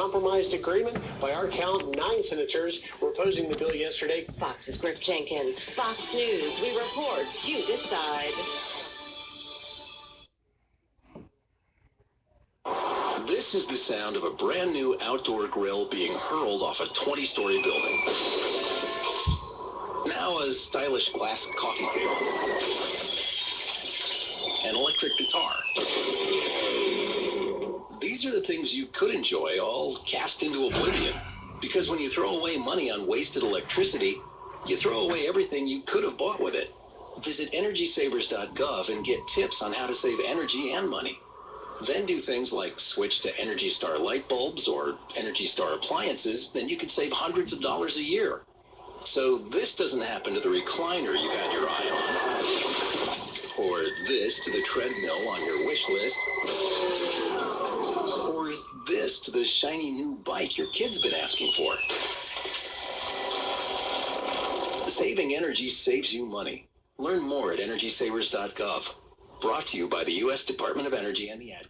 Compromised agreement. By our count, 9 senators were opposing the bill yesterday. Fox's Griff Jenkins. Fox News. We report. You decide. This is the sound of a brand new outdoor grill being hurled off a 20-story building. Now a stylish glass coffee table. An electric guitar. These are the things you could enjoy, all cast into oblivion. Because when you throw away money on wasted electricity, you throw away everything you could have bought with it. Visit EnergySavers.gov and get tips on how to save energy and money. Then do things like switch to Energy Star light bulbs or Energy Star appliances, and you could save hundreds of dollars a year. So this doesn't happen to the recliner you've had your eye on, or this to the treadmill on your wish list, or this to the shiny new bike your kid's been asking for. Saving energy saves you money. Learn more at EnergySavers.gov. Brought to you by the U.S. Department of Energy and the Ad.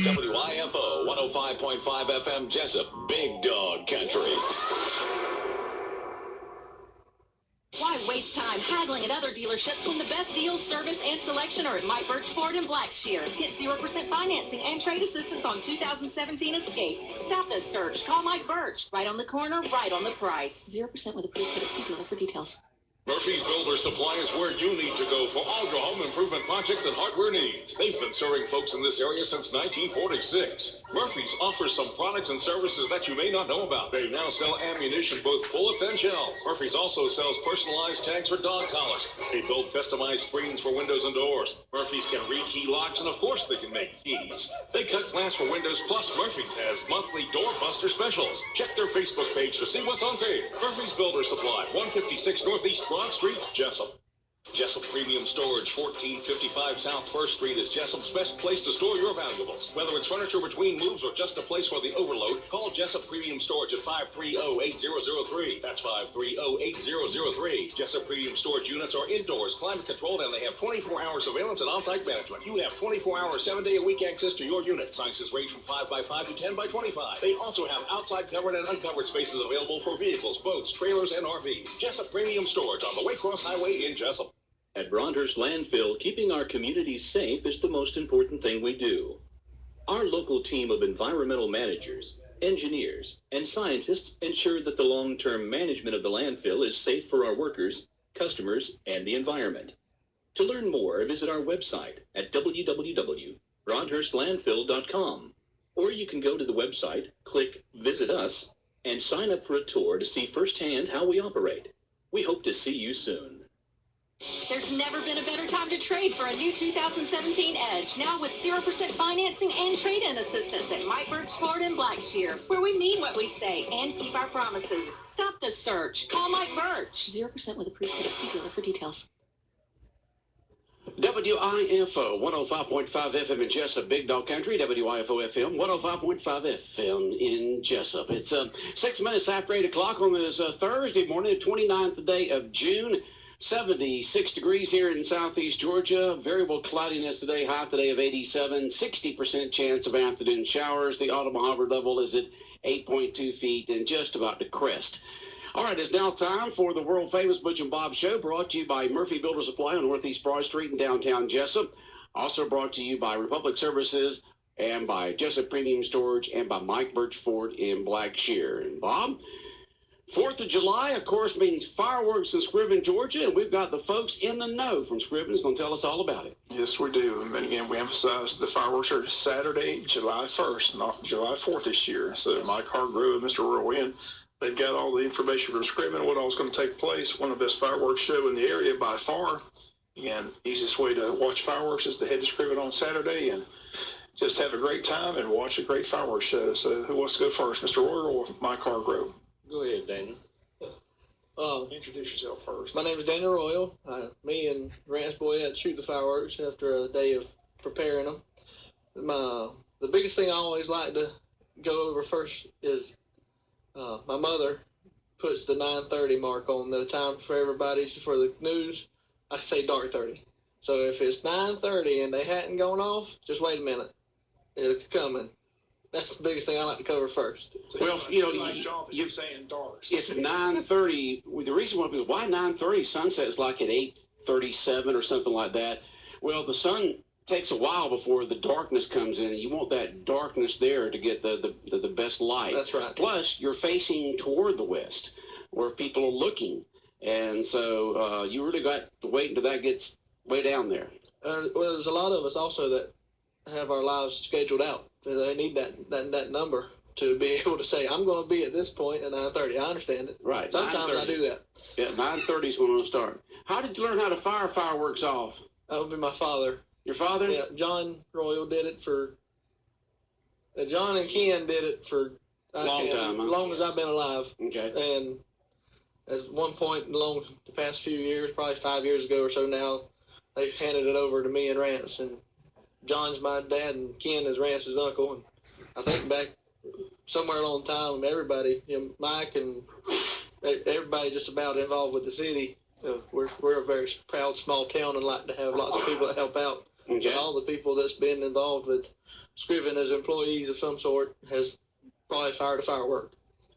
WIFO 105.5 FM Jessup, Big Dog Country. Why waste time haggling at other dealerships when the best deals, service, and selection are at Mike Birch Ford in Blackshear? Get 0% financing and trade assistance on 2017 Escape. Stop this search. Call Mike Birch. Right on the corner, right on the price. 0% with approved credit. See dealer for details. Murphy's Builder Supply is where you need to go for all your home improvement projects and hardware needs. They've been serving folks in this area since 1946. Murphy's offers some products and services that you may not know about. They now sell ammunition, both bullets and shells. Murphy's also sells personalized tags for dog collars. They build customized screens for windows and doors. Murphy's can rekey locks, and of course they can make keys. They cut glass for windows, plus Murphy's has monthly doorbuster specials. Check their Facebook page to see what's on sale. Murphy's Builder Supply, 156 Northeast Broad Street, Jessup. Jessup Premium Storage, 1455 South 1st Street is Jessup's best place to store your valuables. Whether it's furniture between moves or just a place for the overload, call Jessup Premium Storage at 530-8003. That's 530-8003. Jessup Premium Storage units are indoors, climate controlled, and they have 24-hour surveillance and on-site management. You have 24-hour, 7-day-a-week access to your unit. Sizes range from 5x5 to 10x25. They also have outside covered and uncovered spaces available for vehicles, boats, trailers, and RVs. Jessup Premium Storage on the Waycross Highway in Jessup. At Broadhurst Landfill, keeping our communities safe is the most important thing we do. Our local team of environmental managers, engineers, and scientists ensure that the long-term management of the landfill is safe for our workers, customers, and the environment. To learn more, visit our website at www.broadhurstlandfill.com, or you can go to the website, click Visit Us, and sign up for a tour to see firsthand how we operate. We hope to see you soon. There's never been a better time to trade for a new 2017 Edge. Now with 0% financing and trade-in assistance at Mike Birch Ford in Blackshear, where we mean what we say and keep our promises. Stop the search. Call Mike Birch. 0% with approved credit. See dealer for details. WIFO 105.5 FM in Jessup, Big Dog Country. WIFO FM 105.5 FM in Jessup. It's 6 minutes after 8 o'clock on this Thursday morning, the 29th day of June. 76 degrees here in southeast Georgia. Variable cloudiness today, high today of 87. 60% chance of afternoon showers. The autumn hover level is at 8.2 feet and just about to crest. All right, it's now time for the world-famous Butch and Bob Show, brought to you by Murphy Builder Supply on Northeast Broad Street in downtown Jessup. Also brought to you by Republic Services and by Jessup Premium Storage and by Mike Birch Ford in Blackshear. And Bob, 4th of July, of course, means fireworks in Scriven, Georgia, and we've got the folks in the know from Scriven who's going to tell us all about it. Yes, we do. And again, we emphasize the fireworks are Saturday, July 1st, not July 4th this year. So Mike Hargrove and Mr. Roy Wynn, they've got all the information from Scriven, what all's going to take place. One of the best fireworks show in the area by far. Again, easiest way to watch fireworks is to head to Scriven on Saturday and just have a great time and watch a great fireworks show. So who wants to go first, Mr. Roy or Mike Hargrove? Go ahead, Daniel. Introduce yourself first. My name is Daniel Royal. Me and Rance Boy had to shoot the fireworks after a day of preparing them. The biggest thing I always like to go over first is my mother puts the 9:30 mark on the time for everybody for the news. I say dark 30. So if it's 9:30 and they hadn't gone off, just wait a minute. it's coming. That's the biggest thing I like to cover first. So Well, like Jonathan, you're saying dark. It's 9:30. The reason why 9:30 sunset's like at 8:37 or something like that. Well, the sun takes a while before the darkness comes in, and you want that darkness there to get the best light. That's right. Plus, you're facing toward the west, where people are looking, and so you really got to wait until that gets way down there. Well, there's a lot of us also that have our lives scheduled out. They need that number to be able to say, I'm going to be at this point at 9:30. I understand it. Right. Sometimes I do that. Yeah, 9:30 is when it'll start. How did you learn how to fire fireworks off? That would be my father. Your father? Yeah, John Royal did it for. John and Ken did it for Long time, huh? as long as I've been alive. Okay. And at one point along the past few years, probably 5 years ago or so now, they handed it over to me and Rance. And John's my dad, and Ken is Rance's uncle. And I think back somewhere along the time, everybody, Mike and everybody just about involved with the city. We're a very proud small town and like to have lots of people that help out. Okay. And all the people that's been involved with Scriven as employees of some sort has probably fired a firework.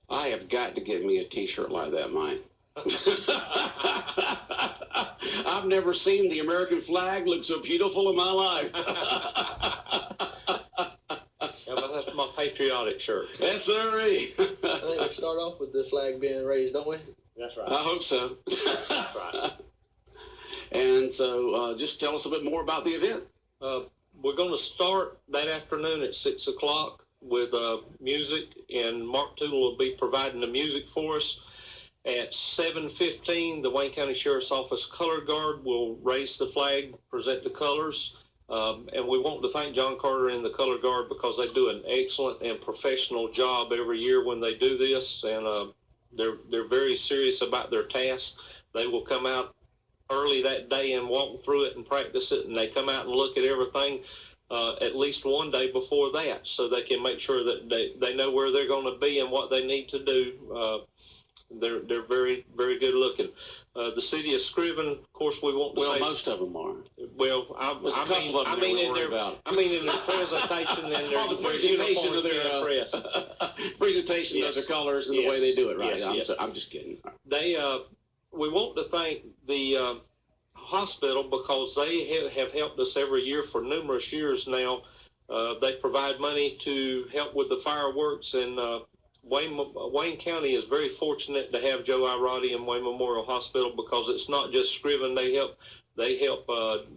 I have got to get me a T-shirt like that, Mike. I've never seen the American flag look so beautiful in my life. Yeah, but that's my patriotic shirt. Yes, sir. I think we start off with the flag being raised, don't we? That's right. I hope so. That's right. And so just tell us a bit more about the event. We're going to start that afternoon at 6 o'clock with music, and Mark Tootle will be providing the music for us. At 7:15, the Wayne County Sheriff's Office Color Guard will raise the flag, present the colors, and we want to thank John Carter and the Color Guard because they do an excellent and professional job every year when they do this, and they're very serious about their task. They will come out early that day and walk through it and practice it, and they come out and look at everything at least one day before that, so they can make sure that they know where they're going to be and what they need to do. They're very, very good looking. The city of Scriven, of course, we want to say. Well, most of them are. Well, I mean in their presentation and their presentation of their press. Presentation Yes. of their colors and the way they do it, right? Yes. I'm just kidding. We want to thank the hospital because they have helped us every year for numerous years now. They provide money to help with the fireworks, and Wayne County is very fortunate to have Joe Irotti and Wayne Memorial Hospital because it's not just Scriven. They help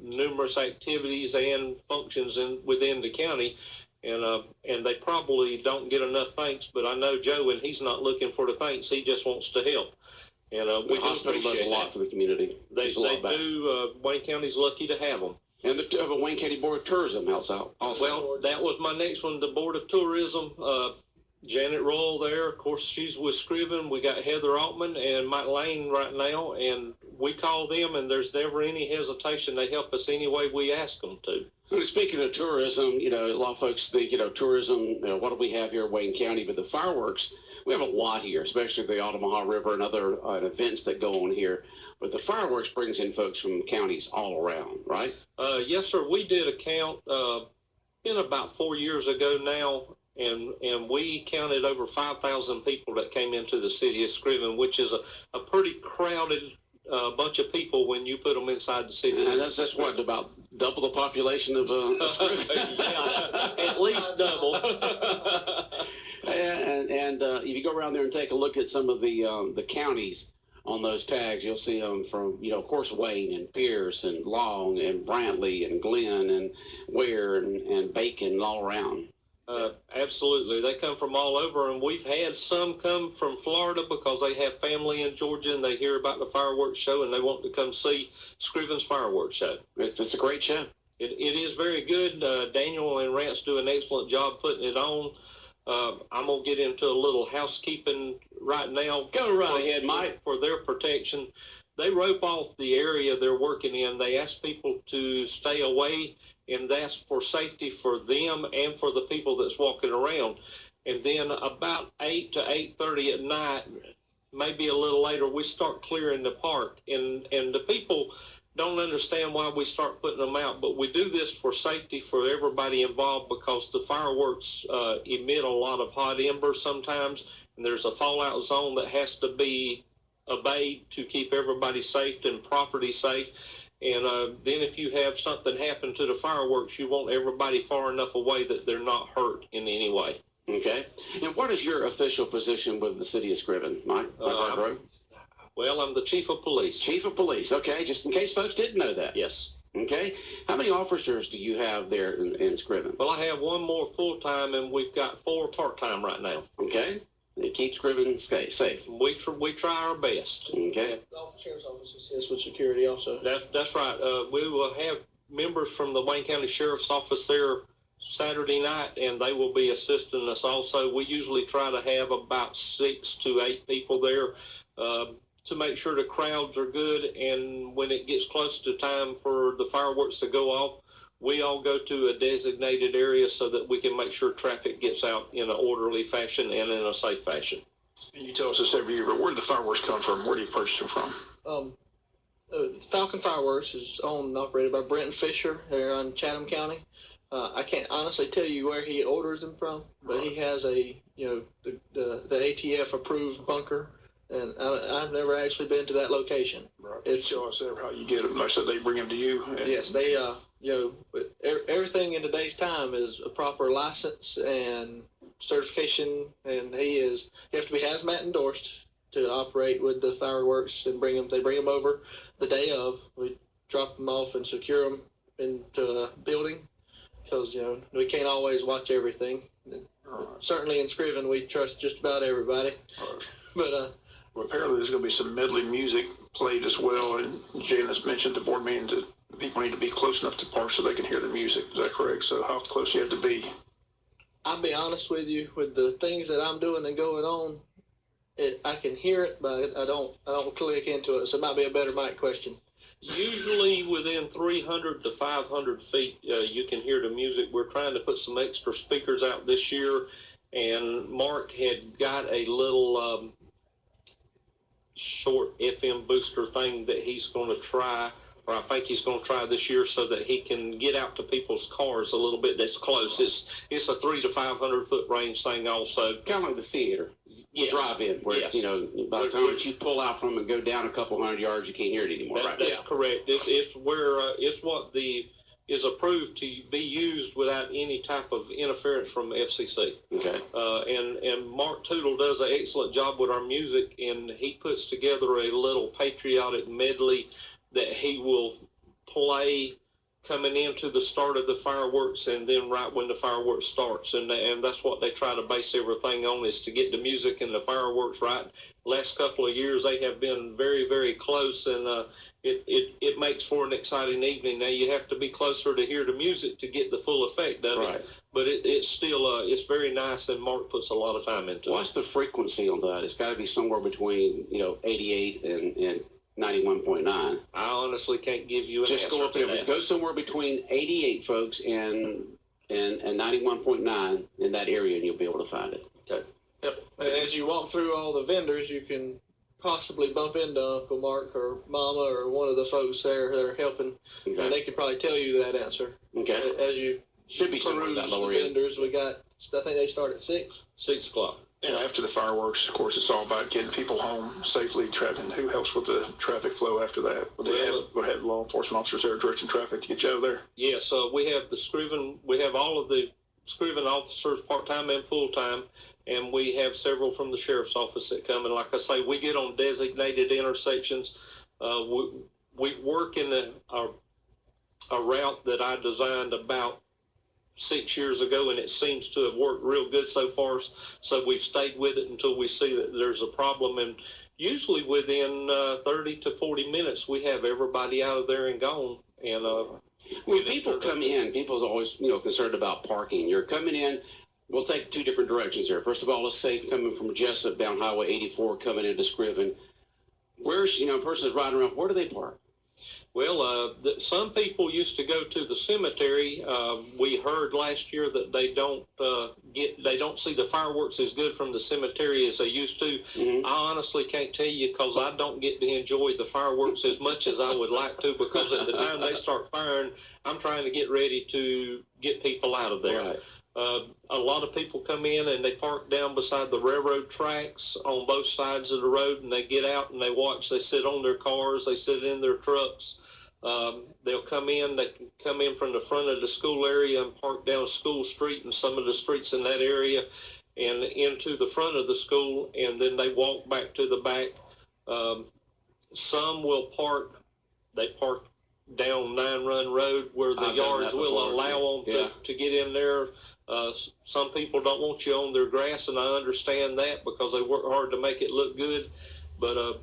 numerous activities and functions within the county, and they probably don't get enough thanks. But I know Joe, and he's not looking for the thanks. He just wants to help. And the hospital does a lot for the community. They do. Wayne County's lucky to have them. And the Wayne County Board of Tourism helps out also. Well, that was my next one, the Board of Tourism. Janet Royal there, of course, she's with Scriven. We got Heather Altman and Mike Lane right now, and we call them, and there's never any hesitation. They help us any way we ask them to. Well, speaking of tourism, a lot of folks think, tourism, what do we have here in Wayne County? But the fireworks, we have a lot here, especially the Omaha River and other events that go on here. But the fireworks brings in folks from counties all around, right? Yes, sir. We did a count been about 4 years ago now, and we counted over 5,000 people that came into the city of Scriven, which is a pretty crowded bunch of people when you put them inside the city. And that's what, about double the population of Scriven? Yeah, at least double. And if you go around there and take a look at some of the counties on those tags, you'll see them from, of course, Wayne and Pierce and Long and Brantley and Glenn and Ware and Bacon all around. Absolutely. They come from all over, and we've had some come from Florida because they have family in Georgia and they hear about the fireworks show and they want to come see Scriven's fireworks show. It's a great show. It is very good. Daniel and Rance do an excellent job putting it on. I'm going to get into a little housekeeping right now. Go right ahead, Mike. For their protection. They rope off the area they're working in. They ask people to stay away, and that's for safety for them and for the people that's walking around. And then about 8 to 8:30 at night, maybe a little later, we start clearing the park. And the people don't understand why we start putting them out, but we do this for safety for everybody involved because the fireworks emit a lot of hot embers sometimes, and there's a fallout zone that has to be obeyed to keep everybody safe and property safe. And then if you have something happen to the fireworks, you want everybody far enough away that they're not hurt in any way. Okay. And what is your official position with the city of Scriven, Mike? Well, I'm the chief of police. Chief of police. Okay, just in case folks didn't know that. Yes. Okay. How many officers do you have there in Scriven? Well, I have one more full-time, and we've got 4 part-time right now. Okay. It keeps Scriven safe. We try our best. Okay. The sheriff's office assists with security also. That's right. We will have members from the Wayne County Sheriff's Office there Saturday night, and they will be assisting us also. We usually try to have about 6 to 8 people there to make sure the crowds are good, and when it gets close to time for the fireworks to go off, we all go to a designated area so that we can make sure traffic gets out in an orderly fashion and in a safe fashion. And you tell us this every year, but where do the fireworks come from? Where do you purchase them from? Falcon Fireworks is owned and operated by Brenton Fisher here in Chatham County. I can't honestly tell you where he orders them from, but he has the ATF approved bunker, and I've never actually been to that location. Right. It's show us how you get them. Like I said, they bring them to you. Yes, they everything in today's time is a proper license and certification, and you have to be hazmat endorsed to operate with the fireworks and bring them. They bring them over the day of. We drop them off and secure them into a building because we can't always watch everything. Certainly in Scriven, we trust just about everybody. But well, apparently there's going to be some medley music played as well, and Janice mentioned the board meeting that people need to be close enough to parks so they can hear the music. Is that correct? So how close you have to be? I'll be honest with you, with the things that I'm doing and going on, I can hear it, but I don't click into it. So it might be a better mic question. Usually within 300 to 500 feet, you can hear the music. We're trying to put some extra speakers out this year, and Mark had got a little short FM booster thing that he's going to try, or I think he's going to try this year, so that he can get out to people's cars a little bit that's close. It's a 300 to 500 foot range thing also. Kind of like the theater. Yes. Drive-in, where, Yes. by the time that you pull out from and go down a couple hundred yards, you can't hear it anymore, right? That's correct. It's what is approved to be used without any type of interference from FCC. Okay. And Mark Tootle does an excellent job with our music, and he puts together a little patriotic medley that he will play coming into the start of the fireworks and then right when the fireworks starts. And that's what they try to base everything on, is to get the music and the fireworks right. Last couple of years, they have been very, very close, and it makes for an exciting evening. Now, you have to be closer to hear the music to get the full effect of it. But it's still, it's very nice, and Mark puts a lot of time into it. What's the frequency on that? It's got to be somewhere between, 88 and 91.9. I honestly can't give you an answer. Just go up there. Go somewhere between 88, folks, and 91.9 in that area, and you'll be able to find it. Okay. Yep. And as you walk through all the vendors, you can possibly bump into Uncle Mark or Mama or one of the folks there that are helping. Okay. And they could probably tell you that answer. Okay. As you should be peruse that the lower end. vendors, we got. I think they start at 6. 6 o'clock. And after the fireworks, of course, it's all about getting people home safely. Traffic. Who helps with the traffic flow after that? We'll have law enforcement officers there directing traffic to get you out of there. Yes, we have we have all of the Scriven officers, part-time and full-time, and we have several from the sheriff's office that come. And like I say, we get on designated intersections. We work in a route that I designed about 6 years ago, and it seems to have worked real good so far. So we've stayed with it until we see that there's a problem. And usually within 30 to 40 minutes, we have everybody out of there and gone. And when people come in, people's always concerned about parking. You're coming in. We'll take 2 different directions here. First of all, let's say coming from Jessup down Highway 84, coming into Scriven. Where's a person's riding around? Where do they park? Well, some people used to go to the cemetery. We heard last year that they don't see the fireworks as good from the cemetery as they used to. Mm-hmm. I honestly can't tell you because I don't get to enjoy the fireworks as much as I would like to, because at the time they start firing, I'm trying to get ready to get people out of there. Right. A lot of people come in and they park down beside the railroad tracks on both sides of the road, and they get out and they watch. They sit on their cars, they sit in their trucks. They'll come in. They can come in from the front of the school area and park down School Street and some of the streets in that area, and into the front of the school, and then they walk back to the back. Some will park. They park down 9 Run Road where the yards will allow them to get in there. Some people don't want you on their grass, and I understand that because they work hard to make it look good. But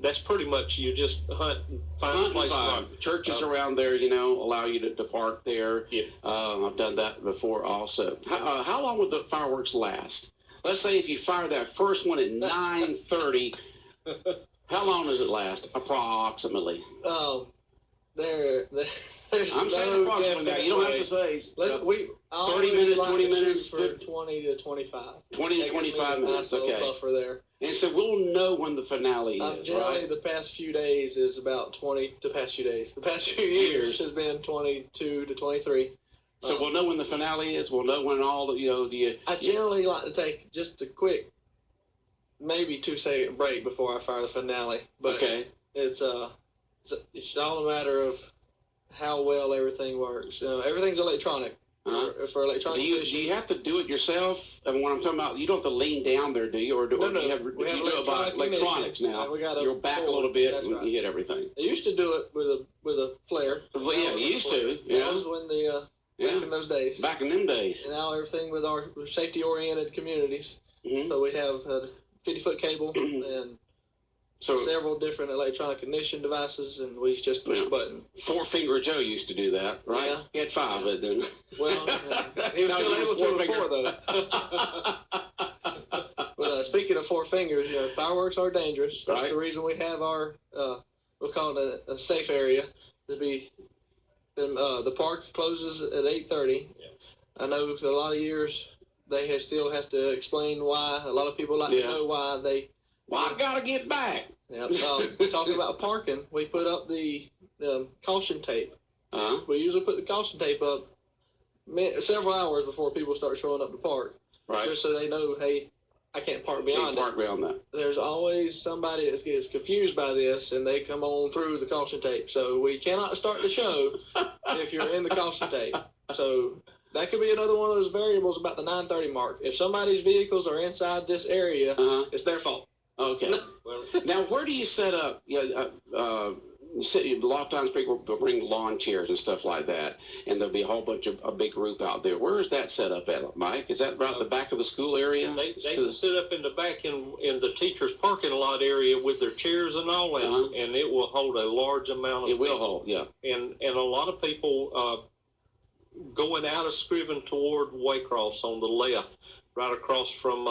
that's pretty much, you just hunt and find a place. Churches around there, allow you to park there. Yeah. I've done that before also. How long would the fireworks last? Let's say if you fire that first one at 9:30, how long does it last approximately? I'm saying approximately now. You don't have to say. 30 minutes, 20 minutes, for 20 to 25. 20 to 25 minutes. Okay. Buffer there. And so we'll know when the finale is, generally, right? the past few days is about 20. The past few years has been 22 to 23. So we'll know when the finale is. We'll know when all the. I generally like to take just a quick, maybe 2-second break before I fire the finale. But okay. It's all a matter of how well everything works. Everything's electronic. For electronic. Do you have to do it yourself? I mean, when I'm talking about, you don't have to lean down there, do you? Or do you have electronics now? You're back a little bit and you hit everything. I used to do it with a flare. Well, yeah, you used to. Yeah. That was when back in those days. Back in them days. And now everything with our safety-oriented communities. Mm-hmm. So we have a 50-foot cable and several different electronic ignition devices, and we just push a button. Four-Finger Joe used to do that, right? Yeah. He had 5 of it then. Well, he was still able to before, though. But speaking of 4 fingers, fireworks are dangerous. That's the reason we have our, we'll call it a safe area. The park closes at 8:30. Yeah. I know for a lot of years they still have to explain why. A lot of people like to know why they. Well, I gotta get back. Yeah. Talking about parking, we put up the caution tape. Uh-huh. We usually put the caution tape up several hours before people start showing up to park. Right. Just so they know, hey, I can't park beyond that. There's always somebody that gets confused by this, and they come on through the caution tape. So we cannot start the show if you're in the caution tape. So that could be another one of those variables about the 9:30 mark. If somebody's vehicles are inside this area, it's their fault. Okay. Now, where do you set up? A lot of times people will bring lawn chairs and stuff like that, and there'll be a whole bunch of a big group out there. Where is that set up at, Mike? Is that right at the back of the school area? They can sit up in the back in the teachers' parking lot area with their chairs and all that, and it will hold a large amount of people. It will hold, yeah. And a lot of people going out of Scriven toward Waycross on the left, right across from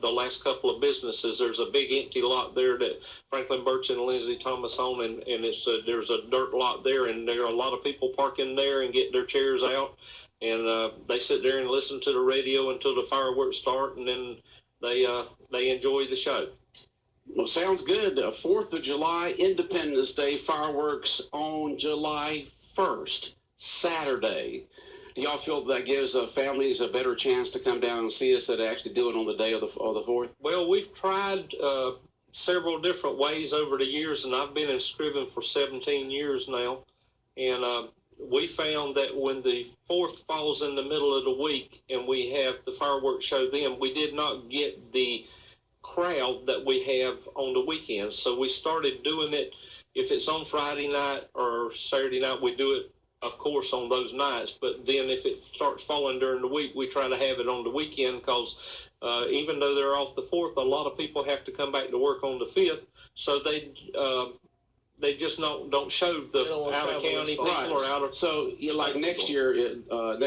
the last couple of businesses. There's a big empty lot there that Franklin Birch and Lindsay Thomas own, and it's there's a dirt lot there, and there are a lot of people parking there and getting their chairs out, and they sit there and listen to the radio until the fireworks start, and then they enjoy the show. Well, sounds good. 4th of July, Independence Day fireworks on July 1st, Saturday. Do y'all feel that gives families a better chance to come down and see us than actually do it on the day of the 4th? Well, we've tried several different ways over the years, and I've been in Scriven for 17 years now. And we found that when the 4th falls in the middle of the week and we have the fireworks show then, we did not get the crowd that we have on the weekends. So we started doing it. If it's on Friday night or Saturday night, we do it, of course, on those nights. But then if it starts falling during the week, we try to have it on the weekend because even though they're off the 4th, a lot of people have to come back to work on the 5th. So they just don't show They don't the wanna out of travel county as people far. or out of. So, like next year, I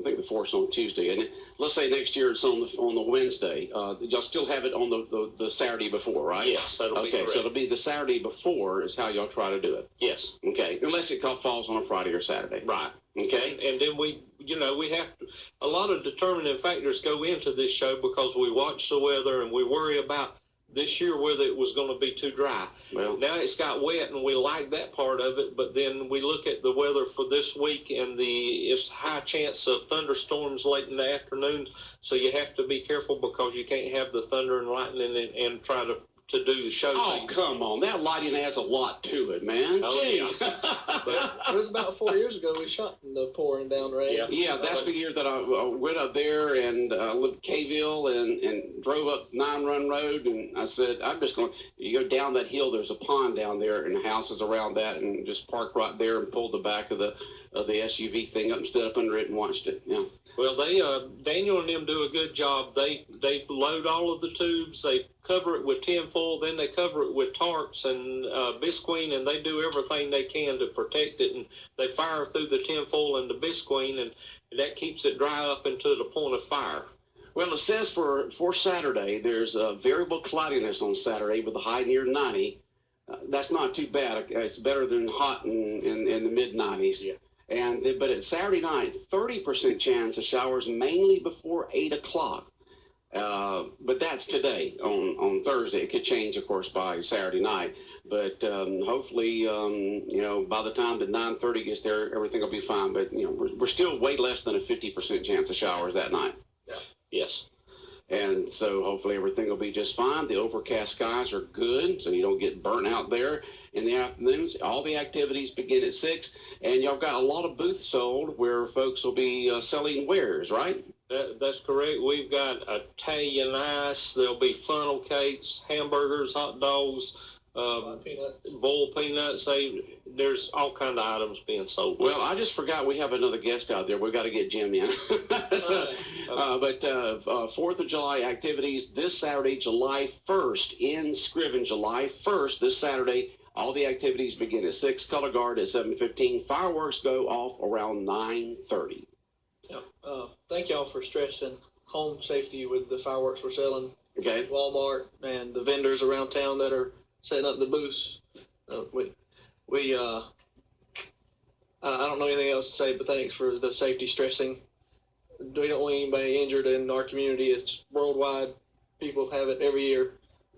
think the 4th's on Tuesday, and let's say next year it's on the Wednesday. Y'all still have it on the Saturday before, right? Yes, that'll be okay. correct. So it'll be the Saturday before is how y'all try to do it. Yes. Okay, unless it falls on a Friday or Saturday. Right. Okay. And then we have to, a lot of determining factors go into this show because we watch the weather and we worry about this year whether it was going to be too dry. Well, now it's got wet and we like that part of it, but then we look at the weather for this week and it's high chance of thunderstorms late in the afternoon. So you have to be careful because you can't have the thunder and lightning and try to do the show. oh, come on. That lighting adds a lot to it, man. Oh, Jeez. It was about 4 years ago we shot in the pouring down rain. Yeah. Yeah, that's the year that I went up there and lived in Kayville and drove up 9 Run Road. And I said, I'm just going to, you go down that hill, there's a pond down there and houses around that, and just parked right there and pulled the back of the SUV thing up and stood up under it and watched it. Yeah. Well, Daniel and them do a good job. They load all of the tubes. They cover it with tinfoil. Then they cover it with tarps and bisqueen, and they do everything they can to protect it. And they fire through the tinfoil and the bisqueen, and that keeps it dry up until the point of fire. Well, it says for Saturday, there's variable cloudiness on Saturday with a high near 90. That's not too bad. It's better than hot in the mid-90s. Yeah. But at Saturday night, 30% chance of showers mainly before 8 o'clock. But that's today. On Thursday, it could change, of course, by Saturday night. But hopefully, by the time that 9:30 gets there, everything will be fine. But we're still way less than a 50% chance of showers that night. Yeah. Yes. And so hopefully everything will be just fine. The overcast skies are good, so you don't get burnt out there in the afternoons. All the activities begin at 6, and y'all got a lot of booths sold where folks will be selling wares, right? That's correct. We've got Italian ice. There'll be funnel cakes, hamburgers, hot dogs, boiled peanuts. There's all kind of items being sold. Well, I just forgot we have another guest out there. We've got to get Jim in. But 4th of July activities this Saturday, July 1st in Scriven, July 1st, this Saturday. All the activities begin at 6, color guard at 7:15. Fireworks go off around 9:30. Thank y'all for stressing home safety with the fireworks we're selling. Okay. Walmart and the vendors around town that are setting up the booths. I don't know anything else to say, but thanks for the safety stressing. We don't want anybody injured in our community. It's worldwide. People have it every year,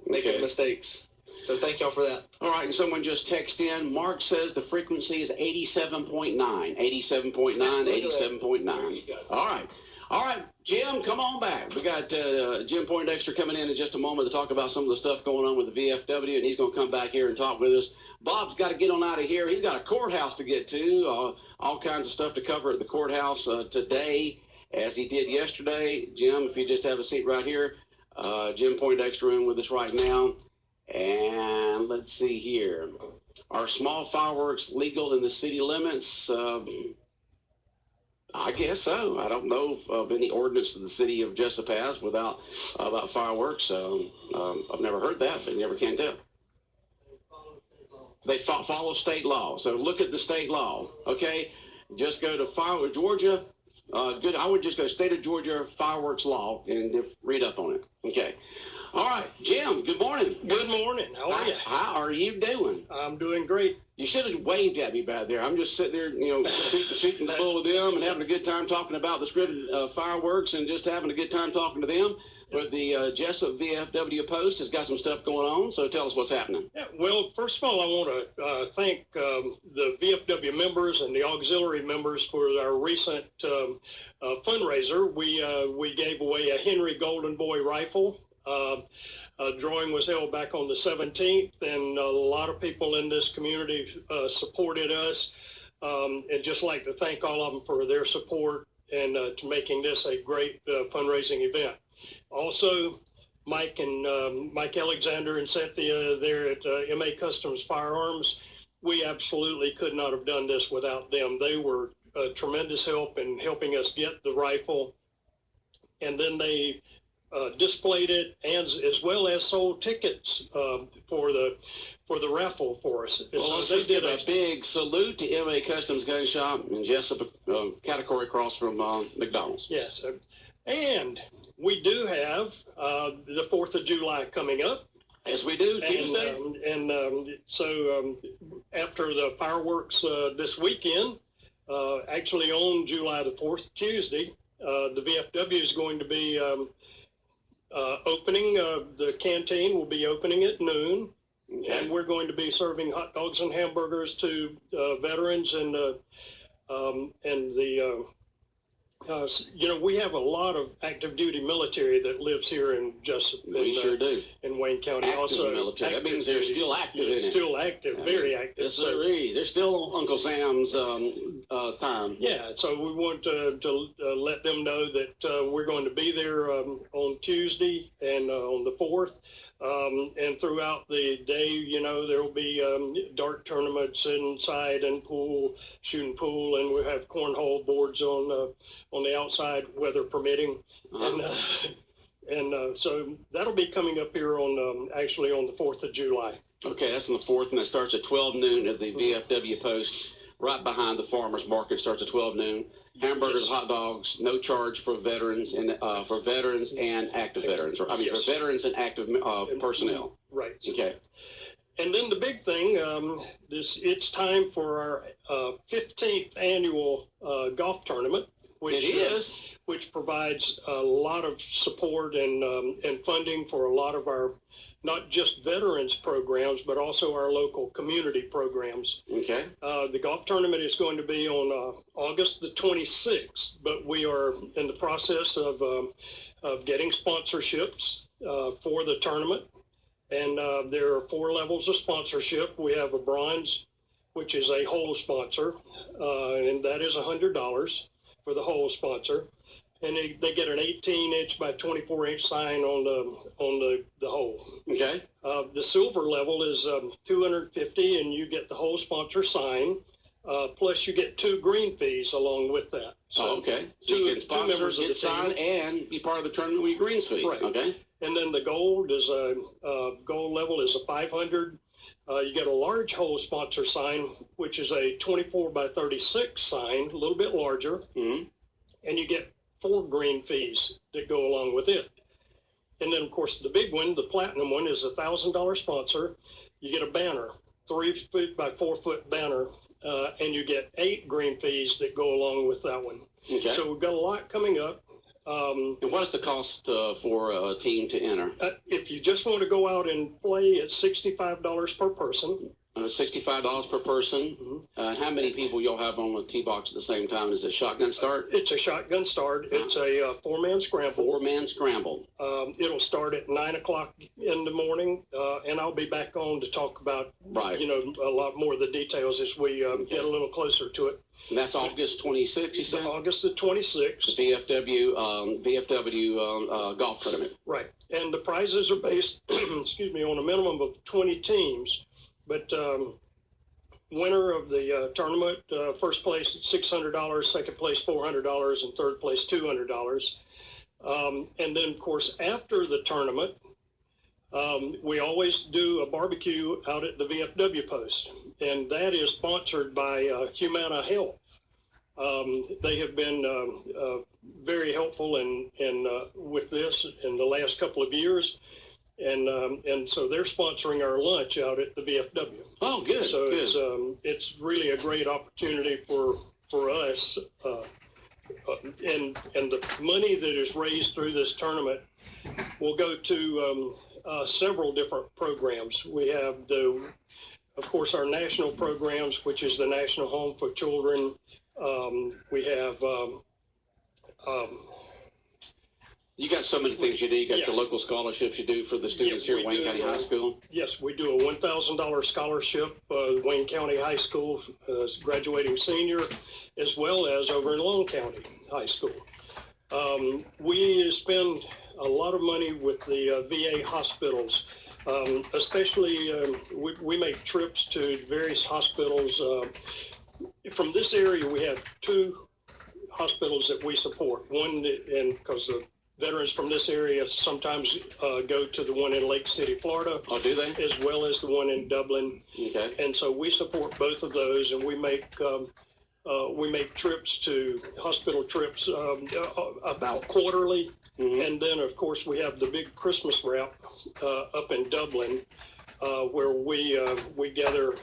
making mistakes. So thank y'all for that. All right, and someone just texted in. Mark says the frequency is 87.9. 87.9, 87.9. All right, Jim, come on back. We got Jim Poindexter coming in just a moment to talk about some of the stuff going on with the VFW, and he's going to come back here and talk with us. Bob's got to get on out of here. He's got a courthouse to get to, all kinds of stuff to cover at the courthouse today, as he did yesterday. Jim, if you just have a seat right here. Jim Poindexter in with us right now. And let's see here. Are small fireworks legal in the city limits? I guess so. I don't know of any ordinance that the city of Jessup has about fireworks. I've never heard that, but you never can tell. They follow state law. So look at the state law. Okay, just go to Georgia. Good. I would just go state of Georgia fireworks law and read up on it. Okay. All right, Jim, good morning. Good morning. How are you? How are you doing? I'm doing great. You should have waved at me back there. I'm just sitting there, shooting the bull with them and having a good time talking about the Scriven fireworks and just having a good time talking to them. But the Jessup VFW Post has got some stuff going on, so tell us what's happening. Yeah, well, first of all, I want to thank the VFW members and the auxiliary members for our recent fundraiser. We gave away a Henry Golden Boy rifle. Drawing was held back on the 17th, and a lot of people in this community supported us. And just like to thank all of them for their support and to making this a great fundraising event. Also, Mike Alexander and Cynthia there at MA Customs Firearms, we absolutely could not have done this without them. They were a tremendous help in helping us get the rifle. And then they displayed it, and as well as sold tickets for the raffle for us. Well, So let's they just give did a big salute to MA Customs Gun Shop in Jessup, category across from McDonald's. Yes, and we do have the 4th of July coming up. As we do Tuesday. So after the fireworks this weekend, actually on July the 4th, Tuesday, the VFW is going to be opening. The canteen will be opening at noon. Okay. And we're going to be serving hot dogs and hamburgers to veterans and we have a lot of active duty military that lives here in Jessup. We sure do. In Wayne County. Active also military. That means they're still active in it. Still active, very active. Yes, sir. They're still Uncle Sam's time. Yeah, so we want to let them know that we're going to be there on Tuesday and on the 4th. And throughout the day, there will be dart tournaments inside and shooting pool, and we have cornhole boards on the outside, weather permitting. And so that'll be coming up here on actually on the 4th of July. Okay, that's on the 4th, and it starts at 12 noon at the VFW post right behind the farmers market. Starts at 12 noon. Hamburgers, hot dogs, no charge for veterans and active veterans. Or, for veterans and active personnel. Right. Okay. And then the big thing, it's time for our 15th annual golf tournament, which provides a lot of support and funding for a lot of our not just veterans programs, but also our local community programs. Okay. The golf tournament is going to be on August the 26th, but we are in the process of getting sponsorships for the tournament. And there are 4 levels of sponsorship. We have a bronze, which is a hole sponsor, and that is $100 for the hole sponsor. And they get an 18-inch by 24-inch sign on the hole. Okay. The silver level is $250, and you get the hole sponsor sign. Plus, you get 2 green fees along with that. So okay. So you can sponsor, get sign, and be part of the tournament with your greens fees. Right. Okay. And then the gold is gold level is a $500. You get a large hole sponsor sign, which is a 24 by 36 sign, a little bit larger. Mm-hmm. And you get 4 green fees that go along with it. And then, of course, the big one, the platinum one, is a $1,000 sponsor. You get a banner, 3 foot by 4 foot banner, and you get 8 green fees that go along with that one. Okay. So we've got a lot coming up. And what is the cost for a team to enter? If you just want to go out and play, it's $65 per person. $65 per person. Mm-hmm. How many people you'll have on the tee box at the same time? Is it a shotgun start? It's a shotgun start. It's a 4-man scramble. 4-man scramble. It'll start at 9 o'clock in the morning, and I'll be back on to talk about a lot more of the details as we get a little closer to it. And that's August 26th, you said? August the 26th. The VFW golf tournament. Right. And the prizes are based, on a minimum of 20 teams. But winner of the tournament, first place $600, second place $400, and third place $200. And then, of course, after the tournament, we always do a barbecue out at the VFW post, and that is sponsored by Humana Health. They have been very helpful with this in the last couple of years. And so they're sponsoring our lunch out at the VFW. Oh, good. So good. It's really a great opportunity for us. And the money that is raised through this tournament will go to several different programs. We have of course, our national programs, which is the National Home for Children. We have. You got so many things you do. You got your local scholarships you do for the students here at Wayne County High School. Yes, we do a $1,000 scholarship, Wayne County High School graduating senior, as well as over in Long County High School. We spend a lot of money with the VA hospitals, especially we make trips to various hospitals. From this area, we have 2 hospitals that we support. One, and because the veterans from this area sometimes go to the one in Lake City, Florida. Oh, do they? As well as the one in Dublin. Okay. And so we support both of those, and we make trips to hospital trips about quarterly. Mm-hmm. And then, of course, we have the big Christmas wrap up in Dublin, where we gather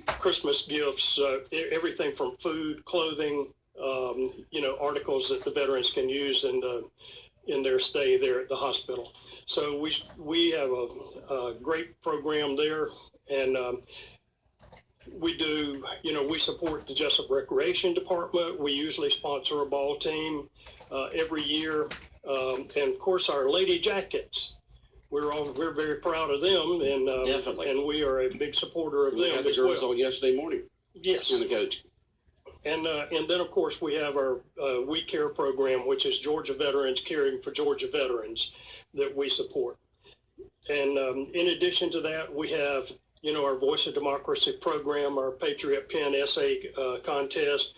Christmas gifts, everything from food, clothing, articles that the veterans can use in their stay there at the hospital. So we have a great program there, and we do, we support the Jessup Recreation Department. We usually sponsor a ball team every year, and of course our Lady Jackets. We're very proud of them, and Definitely. And we are a big supporter of We them had the as girls well. on yesterday morning. Yes. And the coach. And then, of course, we have our We Care program, which is Georgia Veterans Caring for Georgia Veterans, that we support. And in addition to that, we have, our Voice of Democracy program, our Patriot Pen essay contest.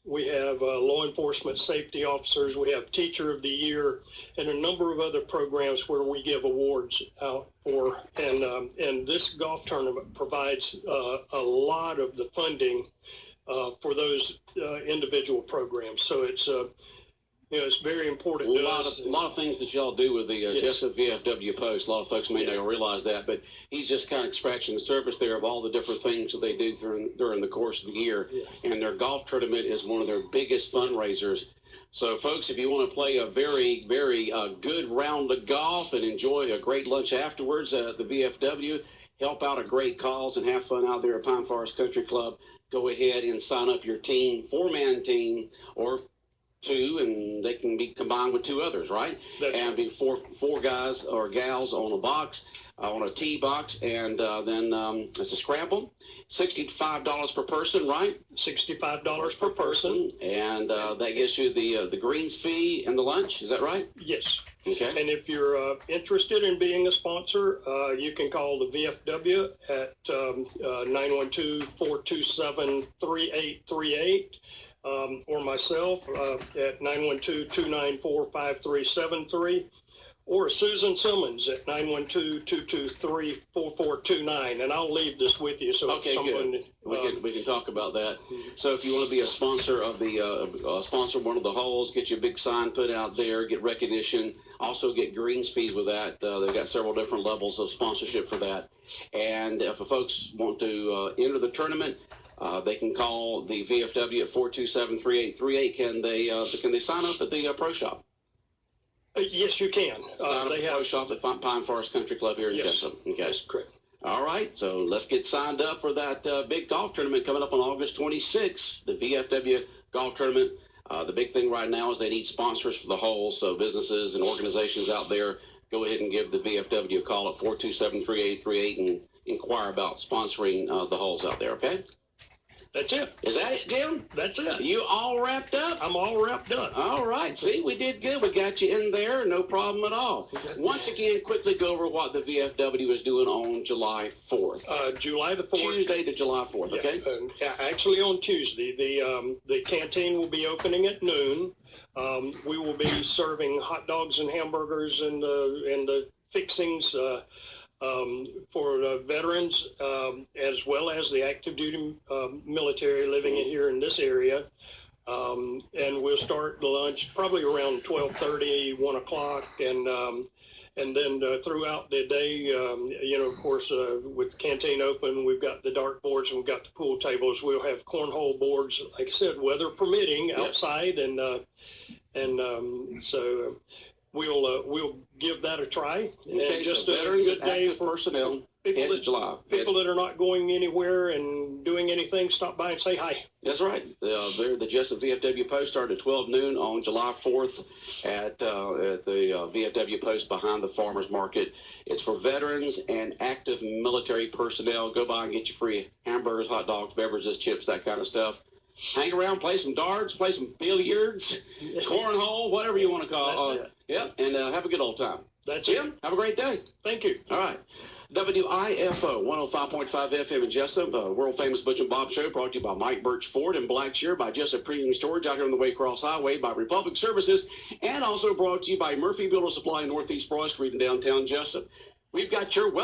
We have law enforcement safety officers. We have Teacher of the Year, and a number of other programs where we give awards out for. And this golf tournament provides a lot of the funding for those individual programs. So it's it's very important to us. A lot of things that y'all do with the Yes. Jessup VFW Post. A lot of folks may not realize that, but he's just kind of scratching the surface there of all the different things that they do during the course of the year. Yeah. And their golf tournament is one of their biggest fundraisers. So, folks, if you want to play a very, very good round of golf and enjoy a great lunch afterwards at the VFW, help out a great cause and have fun out there at Pine Forest Country Club, go ahead and sign up your team, 4-man team, or 2, and they can be combined with 2 others, right? That's and right. be four guys or gals on a box, on a tee box, and then it's a scramble. $65 per person, right? $65 per person. And that gets you the greens fee and the lunch. Is that right? Yes. Okay. And if you're interested in being a sponsor, you can call the VFW at 912-427-3838, or myself at 912-294-5373, or Susan Simmons at 912-223-4429. And I'll leave this with you. So Okay, someone, good. We can talk about that. So if you want to be a sponsor of the sponsor of one of the holes, get your big sign put out there, get recognition, also get greens fees with that. They've got several different levels of sponsorship for that. And if folks want to enter the tournament, they can call the VFW at 427-3838. Can they sign up at the pro shop? yes, you can. Sign up They at the pro have. shop at Pine Forest Country Club here in Yes. Jessup. Okay. That's correct. All right, so let's get signed up for that big golf tournament coming up on August 26th, the VFW golf tournament. The big thing right now is they need sponsors for the hole, so businesses and organizations out there, go ahead and give the VFW a call at 427-3838 and inquire about sponsoring the holes out there, okay? That's it. Is that it, Jim? That's it. You all wrapped up? I'm all wrapped up. All right. See, we did good. We got you in there. No problem at all. Once again, quickly go over what the VFW is doing on July 4th. July the 4th. Tuesday to July 4th, okay? Yeah, actually on Tuesday. The canteen will be opening at noon. We will be serving hot dogs and hamburgers and the fixings for veterans, as well as the active duty military living in here in this area. And we'll start the lunch probably around 12:30, 1 o'clock, and then throughout the day, of course, with the canteen open, we've got the dart boards and we've got the pool tables. We'll have cornhole boards, like I said, weather permitting, outside, so we'll give that a try. Okay, And just so a veterans good and day active for personnel people head to that, July. people that are not going anywhere and doing anything. Stop by and say hi. That's right. The Jessup VFW Post started at 12 noon on July 4th at the VFW Post behind the Farmers Market. It's for veterans and active military personnel. Go by and get your free hamburgers, hot dogs, beverages, chips, that kind of stuff. Hang around, play some darts, play some billiards, cornhole, whatever you want to call it. That's it. Yep, and have a good old time. That's Jim, it. have a great day. Thank you. All right. WIFO 105.5 FM in Jessup, world famous Butch and Bob show brought to you by Mike Birch Ford in Blackshear, by Jessup Premium Storage out here on the Waycross Highway, by Republic Services, and also brought to you by Murphy Builder Supply in Northeast Broad Street in downtown Jessup. We've got your weather.